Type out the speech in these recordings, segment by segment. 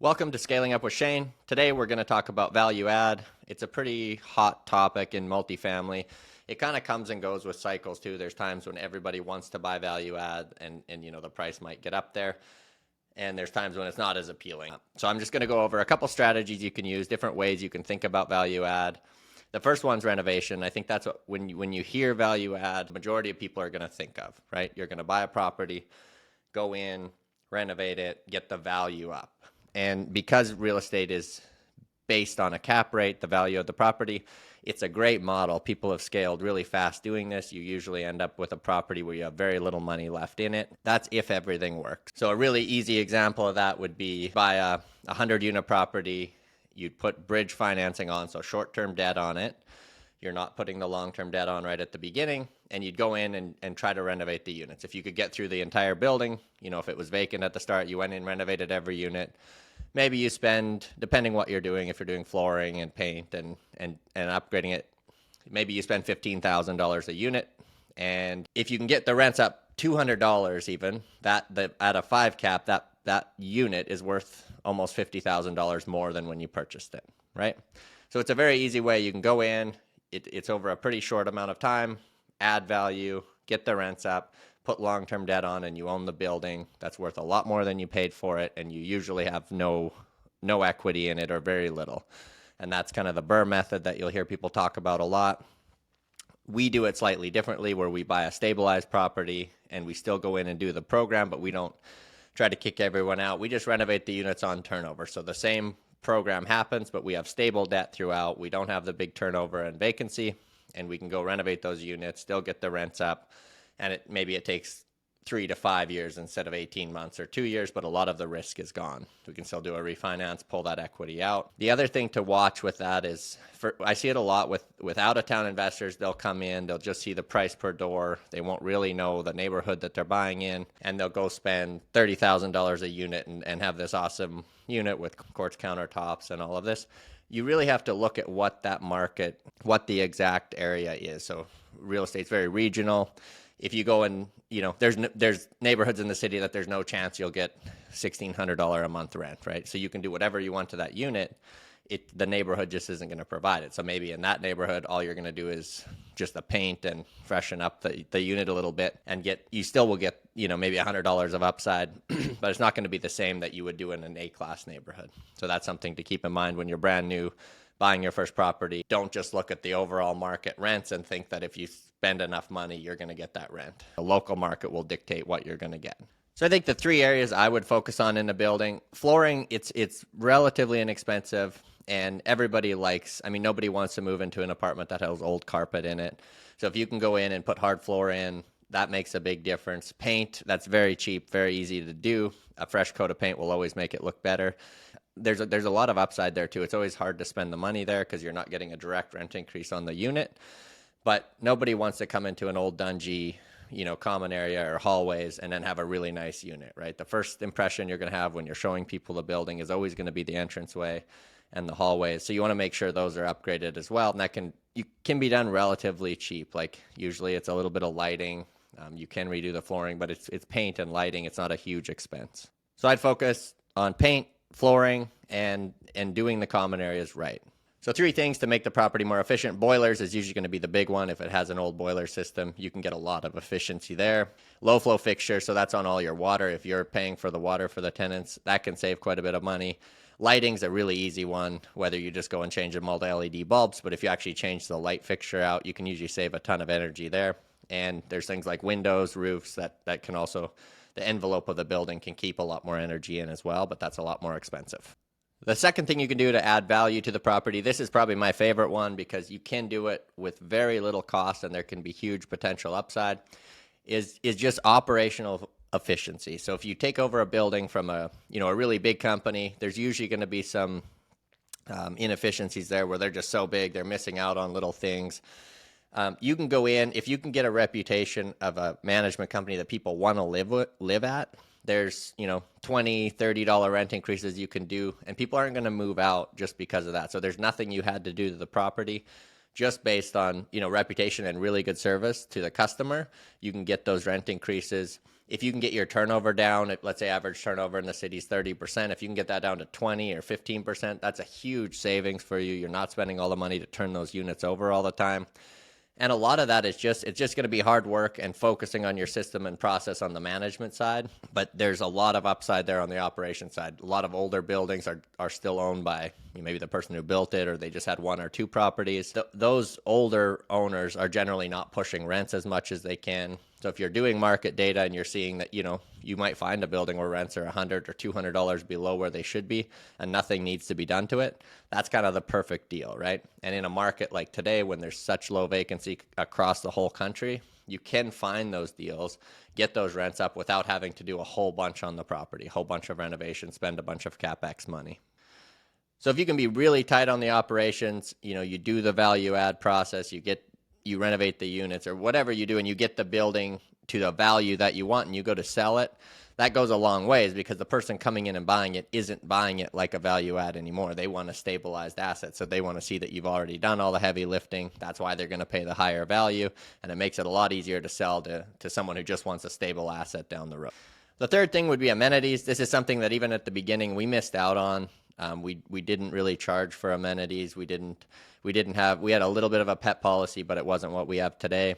Welcome to Scaling Up with Shane. Today we're going to talk about value add. It's a pretty hot topic in multifamily. It kind of comes and goes with cycles too. There's times when everybody wants to buy value add and the price might get up there. And there's times when it's not as appealing. So I'm just going to go over a couple strategies you can use, different ways you can think about value add. The first one's renovation. I think that's what when you hear value add, the majority of people are going to think of, right? You're going to buy a property, go in, renovate it, get the value up. And because real estate is based on a cap rate, the value of the property, it's a great model. People have scaled really fast doing this. You usually end up with a property where you have very little money left in it. That's if everything works. So a really easy example of that would be buy a 100-unit property. You'd put bridge financing on, so short-term debt on it. You're not putting the long-term debt on right at the beginning, and you'd go in and try to renovate the units. If you could get through the entire building, if it was vacant at the start, you went in, renovated every unit. Maybe you spend, depending what you're doing, if you're doing flooring and paint and upgrading it, maybe you spend $15,000 a unit. And if you can get the rents up $200 even, at a 5 cap, that unit is worth almost $50,000 more than when you purchased it, right? So it's a very easy way. You can go in, it's over a pretty short amount of time, add value, get the rents up, put long-term debt on, and you own the building. That's worth a lot more than you paid for it, and you usually have no equity in it or very little. And that's kind of the BRRRR method that you'll hear people talk about a lot. We do it slightly differently, where we buy a stabilized property and we still go in and do the program, but we don't try to kick everyone out. We just renovate the units on turnover. So the same program happens, but we have stable debt throughout. We don't have the big turnover and vacancy, and we can go renovate those units, still get the rents up. And maybe it takes 3 to 5 years instead of 18 months or 2 years, but a lot of the risk is gone. We can still do a refinance, pull that equity out. The other thing to watch with that is, I see it a lot with out-of-town investors. They'll come in, they'll just see the price per door. They won't really know the neighborhood that they're buying in, and they'll go spend $30,000 a unit and have this awesome unit with quartz countertops and all of this. You really have to look at what that market, what the exact area is. So real estate's very regional. If you go and, there's neighborhoods in the city that there's no chance you'll get $1,600 a month rent, right? So you can do whatever you want to that unit. The neighborhood just isn't going to provide it. So maybe in that neighborhood, all you're going to do is just the paint and freshen up the unit a little bit, and you still will get, maybe $100 of upside, but it's not going to be the same that you would do in an A-class neighborhood. So that's something to keep in mind when you're brand new, buying your first property. Don't just look at the overall market rents and think that if you spend enough money, you're going to get that rent. The local market will dictate what you're going to get. So I think the 3 areas I would focus on in a building: flooring, it's relatively inexpensive, and everybody nobody wants to move into an apartment that has old carpet in it. So if you can go in and put hard floor in, that makes a big difference. Paint, that's very cheap, very easy to do. A fresh coat of paint will always make it look better. There's a lot of upside there too. It's always hard to spend the money there because you're not getting a direct rent increase on the unit. But nobody wants to come into an old dungy, common area or hallways and then have a really nice unit, right? The first impression you're going to have when you're showing people the building is always going to be the entranceway and the hallways. So you want to make sure those are upgraded as well. And that can be done relatively cheap. Like usually it's a little bit of lighting. You can redo the flooring, but it's paint and lighting. It's not a huge expense. So I'd focus on paint, flooring, and doing the common areas right. So 3 things to make the property more efficient. Boilers is usually going to be the big one. If it has an old boiler system, you can get a lot of efficiency there. Low flow fixture, so that's on all your water. If you're paying for the water for the tenants, that can save quite a bit of money. Lighting's a really easy one, whether you just go and change them all to LED bulbs, but if you actually change the light fixture out, you can usually save a ton of energy there. And there's things like windows, roofs, that can also, the envelope of the building can keep a lot more energy in as well, but that's a lot more expensive. The second thing you can do to add value to the property, this is probably my favorite one because you can do it with very little cost and there can be huge potential upside, is just operational efficiency. So if you take over a building from a really big company, there's usually going to be some inefficiencies there where they're just so big, they're missing out on little things. You can go in, if you can get a reputation of a management company that people want to live at, there's, $20, $30 rent increases you can do, and people aren't going to move out just because of that. So there's nothing you had to do to the property. Just based on, reputation and really good service to the customer, you can get those rent increases. if you can get your turnover down, let's say average turnover in the city is 30%, if you can get that down to 20 or 15%, that's a huge savings for you. You're not spending all the money to turn those units over all the time. And a lot of that is it's just going to be hard work and focusing on your system and process on the management side. But there's a lot of upside there on the operation side. A lot of older buildings are still owned by maybe the person who built it, or they just had one or two properties. Those older owners are generally not pushing rents as much as they can. So if you're doing market data and you're seeing that, you might find a building where rents are $100 or $200 below where they should be and nothing needs to be done to it, that's kind of the perfect deal, right? And in a market like today, when there's such low vacancy across the whole country, you can find those deals, get those rents up without having to do a whole bunch on the property, a whole bunch of renovations, spend a bunch of CapEx money. So if you can be really tight on the operations, you do the value add process, you renovate the units or whatever you do, and you get the building to the value that you want and you go to sell it, that goes a long ways, because the person coming in and buying it isn't buying it like a value add anymore. They want a stabilized asset. So they want to see that you've already done all the heavy lifting. That's why they're going to pay the higher value. And it makes it a lot easier to sell to someone who just wants a stable asset down the road. The third thing would be amenities. This is something that even at the beginning we missed out on. We didn't really charge for amenities. We had a little bit of a pet policy, but it wasn't what we have today.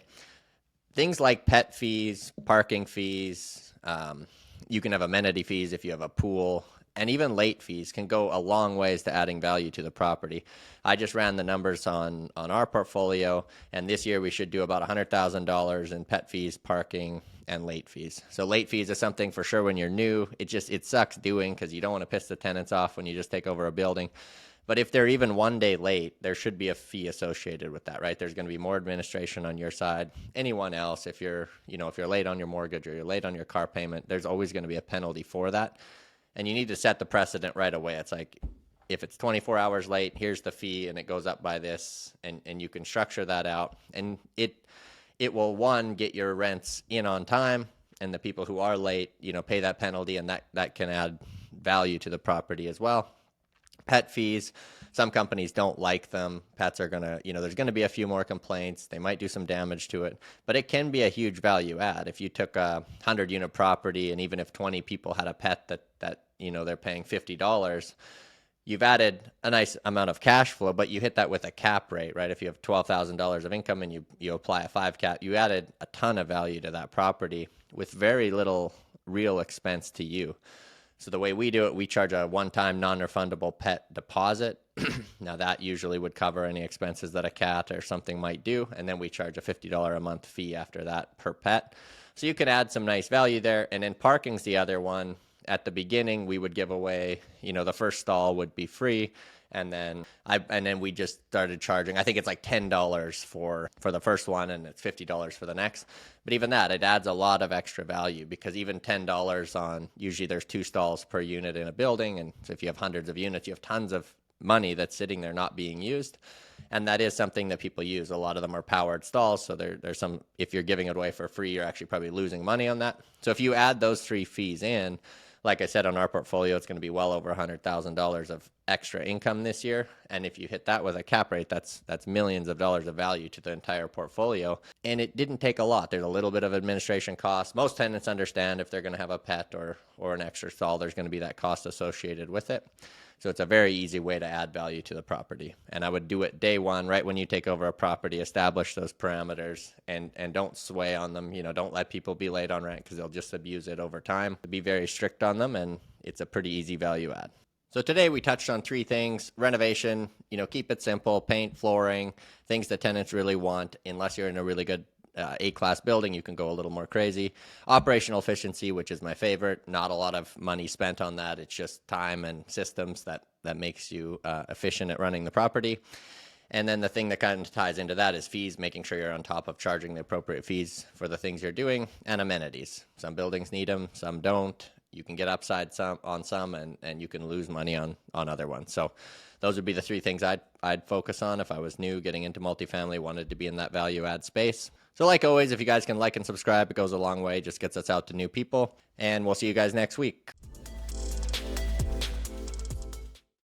Things like pet fees, parking fees, you can have amenity fees if you have a pool, and even late fees can go a long ways to adding value to the property. I just ran the numbers on our portfolio, and this year we should do about $100,000 in pet fees, parking, and late fees. So late fees is something for sure when you're new. It sucks doing because you don't want to piss the tenants off when you just take over a building. But if they're even one day late, there should be a fee associated with that, right? There's going to be more administration on your side. Anyone else, if you're late on your mortgage or you're late on your car payment, there's always going to be a penalty for that. And you need to set the precedent right away. It's like, if it's 24 hours late, here's the fee, and it goes up by this, and you can structure that out. And it will, one, get your rents in on time, and the people who are late, pay that penalty, and that can add value to the property as well. Pet fees, some companies don't like them. Pets are going to, there's going to be a few more complaints. They might do some damage to it, but it can be a huge value add. If you took a 100-unit property, and even if 20 people had a pet that they're paying $50, you've added a nice amount of cash flow, but you hit that with a cap rate, right? If you have $12,000 of income and you apply a 5 cap, you added a ton of value to that property with very little real expense to you. So the way we do it, we charge a one-time non-refundable pet deposit. Now that usually would cover any expenses that a cat or something might do. And then we charge a $50 a month fee after that per pet. So you can add some nice value there. And then parking's the other one. At the beginning, we would give away, the first stall would be free. And then we just started charging. I think it's like $10 for the first one, and it's $50 for the next. But even that, it adds a lot of extra value, because even $10 on, usually there's 2 stalls per unit in a building. And so if you have hundreds of units, you have tons of money that's sitting there not being used. And that is something that people use. A lot of them are powered stalls. So there's some, if you're giving it away for free, you're actually probably losing money on that. So if you add those 3 fees in, like I said, on our portfolio, it's going to be well over $100,000 of extra income this year. And if you hit that with a cap rate, that's millions of dollars of value to the entire portfolio. And it didn't take a lot. There's a little bit of administration costs. Most tenants understand if they're going to have a pet or an extra stall, there's going to be that cost associated with it. So it's a very easy way to add value to the property. And I would do it day one, right when you take over a property, establish those parameters and don't sway on them. Don't let people be late on rent, because they'll just abuse it over time. Be very strict on them, and it's a pretty easy value add. So today we touched on 3 things. Renovation, keep it simple, paint, flooring, things that tenants really want. Unless you're in a really good A-class building, you can go a little more crazy. Operational efficiency, which is my favorite. Not a lot of money spent on that. It's just time and systems that makes you efficient at running the property. And then the thing that kind of ties into that is fees, making sure you're on top of charging the appropriate fees for the things you're doing, and amenities. Some buildings need them, some don't. You can get upside on some, and you can lose money on other ones. So those would be the 3 things I'd focus on if I was new, getting into multifamily, wanted to be in that value add space. So like always, if you guys can like and subscribe, it goes a long way, just gets us out to new people. And we'll see you guys next week.